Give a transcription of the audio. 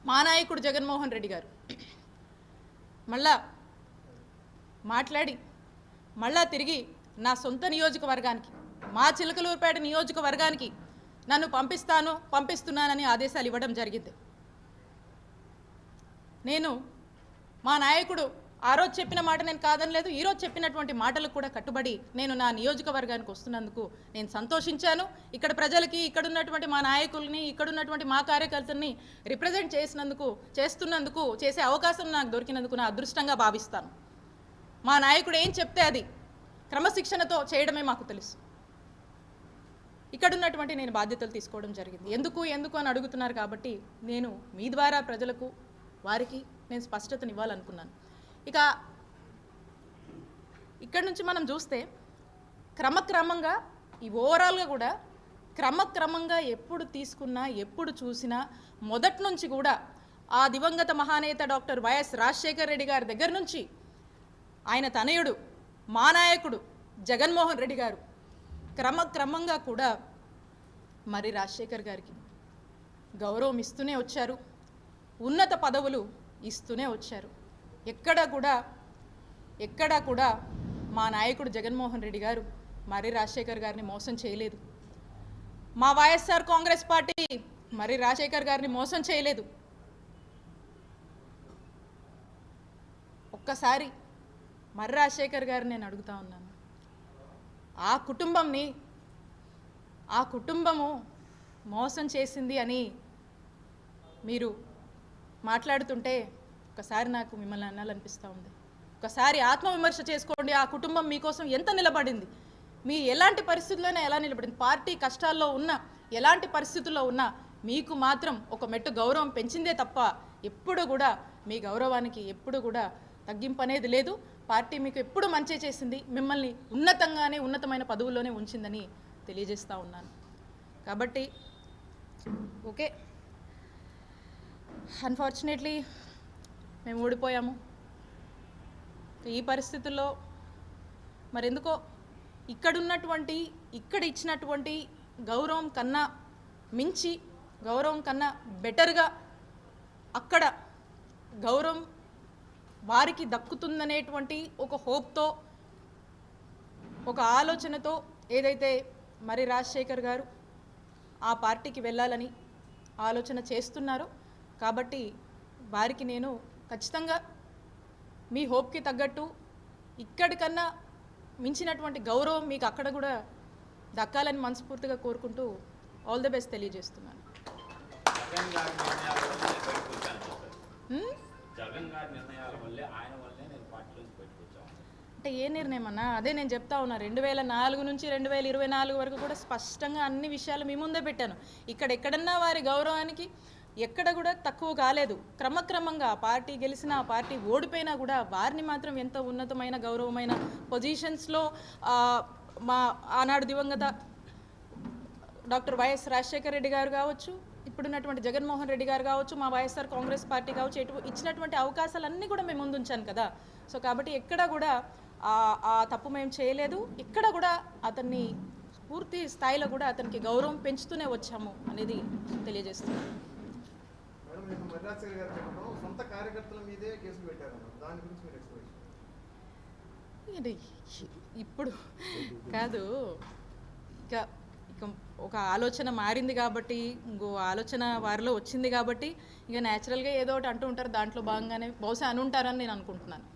మా నాయకుడు జగన్మోహన్ రెడ్డి గారు మళ్ళా మాట్లాడి మళ్ళా తిరిగి నా సొంత నియోజకవర్గానికి మా చిలకలూరుపేట నియోజకవర్గానికి నన్ను పంపిస్తున్నానని ఆదేశాలు ఇవ్వడం జరిగింది. నేను మా నాయకుడు ఆ రోజు చెప్పిన మాట నేను కాదనలేదు. ఈరోజు చెప్పినటువంటి మాటలకు కూడా కట్టుబడి నేను నా నియోజకవర్గానికి వస్తున్నందుకు నేను సంతోషించాను. ఇక్కడ ప్రజలకి, ఇక్కడ ఉన్నటువంటి మా నాయకుల్ని, ఇక్కడ ఉన్నటువంటి మా కార్యకర్తల్ని రిప్రజెంట్ చేస్తున్నందుకు చేసే అవకాశం నాకు దొరికినందుకు నా అదృష్టంగా భావిస్తాను. మా నాయకుడు ఏం చెప్తే అది క్రమశిక్షణతో చేయడమే మాకు తెలుసు. ఇక్కడ ఉన్నటువంటి నేను బాధ్యతలు తీసుకోవడం జరిగింది. ఎందుకు అని అడుగుతున్నారు కాబట్టి నేను మీ ద్వారా ప్రజలకు, వారికి నేను స్పష్టతనివ్వాలనుకున్నాను. ఇక ఇక్కడ నుంచి మనం చూస్తే క్రమక్రమంగా ఈ ఓవరాల్గా కూడా క్రమక్రమంగా ఎప్పుడు తీసుకున్నా, ఎప్పుడు చూసినా మొదటి నుంచి కూడా ఆ దివంగత మహానేత డాక్టర్ వైఎస్ రాజశేఖర్ రెడ్డి గారి దగ్గర నుంచి ఆయన తనయుడు మా నాయకుడు జగన్మోహన్ రెడ్డి గారు క్రమక్రమంగా కూడా మరి రాజశేఖర్ గారికి గౌరవం ఇస్తూనే వచ్చారు, ఉన్నత పదవులు ఇస్తూనే వచ్చారు. ఎక్కడా కూడా మా నాయకుడు జగన్మోహన్ రెడ్డి గారు మరి రాజశేఖర్ గారిని మోసం చేయలేదు. మా వైఎస్ఆర్ కాంగ్రెస్ పార్టీ మరి రాజశేఖర్ గారిని మోసం చేయలేదు. ఒక్కసారి మరి రాజశేఖర్ గారిని నేను అడుగుతా ఉన్నాను, ఆ కుటుంబము మోసం చేసింది అని మీరు మాట్లాడుతుంటే ఒకసారి నాకు మిమ్మల్ని అనాలనిపిస్తూ ఉంది. ఒకసారి ఆత్మవిమర్శ చేసుకోండి. ఆ కుటుంబం మీకోసం ఎంత నిలబడింది, మీ ఎలాంటి పరిస్థితుల్లోనే ఎలా నిలబడింది, పార్టీ కష్టాల్లో ఉన్నా, ఎలాంటి పరిస్థితుల్లో ఉన్నా మీకు మాత్రం ఒక మెట్టు గౌరవం పెంచిందే తప్ప ఎప్పుడు కూడా మీ గౌరవానికి ఎప్పుడు కూడా తగ్గింపు అనేది లేదు. పార్టీ మీకు ఎప్పుడు మంచి చేసింది, మిమ్మల్ని ఉన్నతమైన పదవుల్లోనే ఉంచిందని తెలియజేస్తూ ఉన్నాను. కాబట్టి ఓకే, అన్ఫార్చునేట్లీ మేము ఓడిపోయాము. ఈ పరిస్థితుల్లో మరెందుకో ఇక్కడ ఇచ్చినటువంటి గౌరవం కన్నా మించి, గౌరవం కన్నా బెటర్గా అక్కడ గౌరవం వారికి దక్కుతుందనేటువంటి ఒక హోప్తో, ఒక ఆలోచనతో ఏదైతే మరి రాజశేఖర్ గారు ఆ పార్టీకి వెళ్ళాలని ఆలోచన చేస్తున్నారో, కాబట్టి వారికి నేను ఖచ్చితంగా మీ హోప్కి తగ్గట్టు ఇక్కడికన్నా మించినటువంటి గౌరవం మీకు అక్కడ కూడా దక్కాలని మనస్ఫూర్తిగా కోరుకుంటూ ఆల్ ది బెస్ట్ తెలియజేస్తున్నాను. అంటే ఏ నిర్ణయం అన్నా అదే నేను చెప్తా ఉన్నా. 2004 నుంచి 2024 వరకు కూడా స్పష్టంగా అన్ని విషయాలు మీ ముందే పెట్టాను. ఎక్కడన్నా వారి గౌరవానికి ఎక్కడ కూడా తక్కువ కాలేదు. క్రమక్రమంగా పార్టీ గెలిచినా, పార్టీ ఓడిపోయినా కూడా వారిని మాత్రం ఎంత ఉన్నతమైన గౌరవమైన పొజిషన్స్లో మా ఆనాడు దివంగత డాక్టర్ వైఎస్ రాజశేఖర్ రెడ్డి గారు కావచ్చు, ఇప్పుడున్నటువంటి జగన్మోహన్ రెడ్డి గారు కావచ్చు, మా వైఎస్ఆర్ కాంగ్రెస్ పార్టీ కావచ్చు, ఇచ్చినటువంటి అవకాశాలన్నీ కూడా మేము ముందు ఉంచాను కదా. సో కాబట్టి ఎక్కడ కూడా ఆ తప్పు మేము చేయలేదు. ఇక్కడ కూడా అతన్ని పూర్తి స్థాయిలో కూడా అతనికి గౌరవం పెంచుతూనే వచ్చాము అనేది తెలియజేస్తున్నాను. ఇప్పుడు కాదు, ఇక ఒక ఆలోచన మారింది కాబట్టి, ఇంకో ఆలోచన వారిలో వచ్చింది కాబట్టి ఇక న్యాచురల్గా ఏదో ఒకటి అంటూ ఉంటారు. దాంట్లో భాగంగానే బహుశా అనుంటారని నేను అనుకుంటున్నాను.